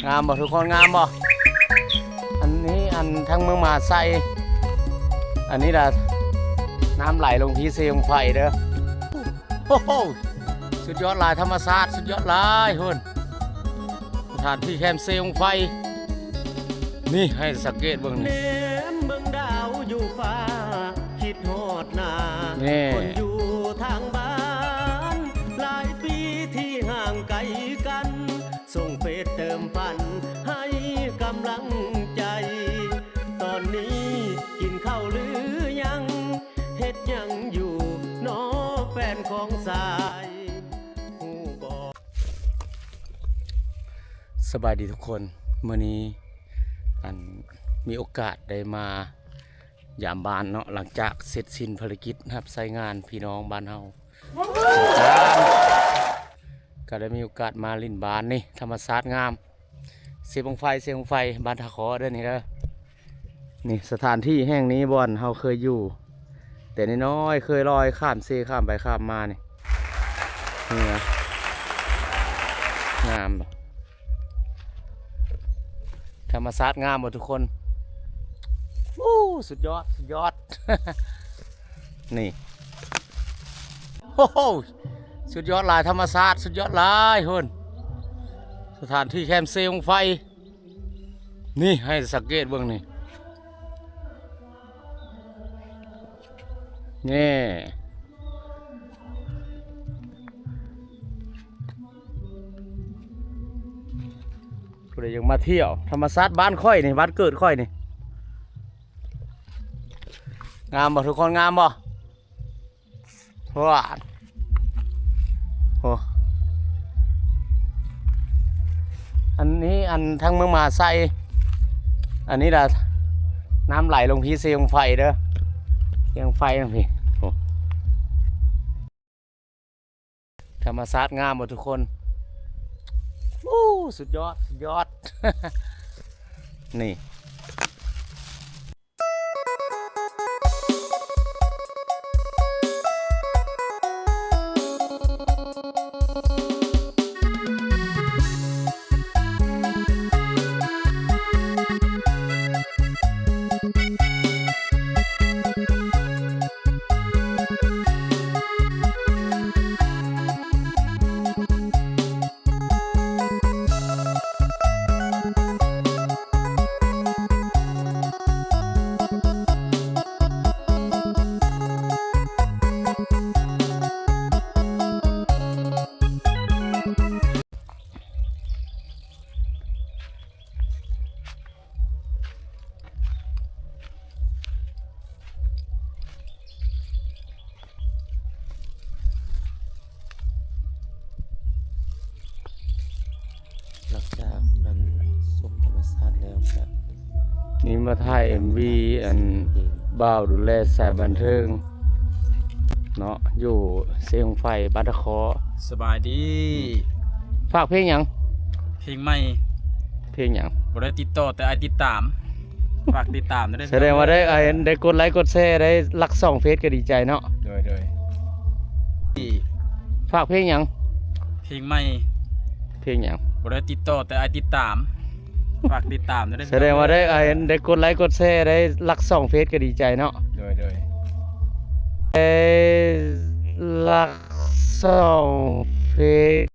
งามบ่ทุกคนงามบ่อันนี้อันทั้งเมืองมหาไซอันนี้ล่ะน้ำไหลลงที่เสียงไฟเด้อโอ้โหสุดยอดลายธรรมศาสตร์สุดยอดลายเพื่อนสถานที่แคมป์เสียงไฟนี่ให้สังเกตเบื้องนี้เบิ่งดาวอยู่ฟ้าคิดฮอดหน้าคนอยู่ทางบ้านหลายปีที่ห่างไกลกันส่งเฟซเติมฝันให้กำลังใจตอนนี้กินข้าวหรือยังเฮ็ดยังอยู่น้อแฟนของสายฮู้บ่สบายดีทุกคนมื้อนี้อันมีโอกาสได้มายามบ้านเนาะหลังจากเสร็จสิ้นภารกิจนะครับใช้งานพี่น้องบ้านเฮาก็ได้มีโอกาสมาลิ้นบ้านนี่ธรรมศาสตร์งามเสียงไฟบ้านทาขอเด้อนี่เด้อนี่สถานที่แห่งนี้บ่อนเฮาเคยอยู่แต่น้อยๆเคยลอยข้ามเซข้ามไปข้ามมานี่นะงามธรรมศาสตร์งามหมดทุกคนโอ้สุดยอดสุดยอด นี่โอ้โหสุดยอดลายธรรมศาสตร์สุดยอดลายเพื่อนสถานที่แคมป์เสียงไฟนี่ให้สังเกตเบื้องนี้นี่ผู้ใดยังมาเที่ยวธรรมศาสตร์บ้านค่อยนี่บ้านเกิดค่อยนี่งามบ่ทุกคนงามบ่ว้าโอ้อันนี้อันทั้งเมืองมหาไซอันนี้ล่ะน้ำไหลลงที่เสียงไฟเด้อเสียงไฟตรงนี้โอ้ธรรมศาสตร์งามหมดทุกคนโอ้สุดยอดสุดยอด นี่หลังจากมันส้มธรรมศาสตร์แล้วครับนี่มาถ่าย MV อันบ่าวดูแลสายบันเทิงเนาะอยู่เสียงไฟบ้านตะเคาะสบายดีฝากเพลงหยัง เพลงใหม่ เพลงหยังบ่ได้ติดต่อแต่ไอติดตามฝากติดตามได้ แสดงว่าได้กดไลค์กดแชร์ได้รัก2เฟซก็ดีใจเนาะโดยฝากเพลงหยัง เพลงใหม่ เพลงหยังบ่ได้ติดต่อแต่ไอติดตามฝากติดตามได้แสดงว่าได้กดไลค์กดแชร์ได้รัก2เฟซก็ดีใจเนาะโดยรัก2เฟซ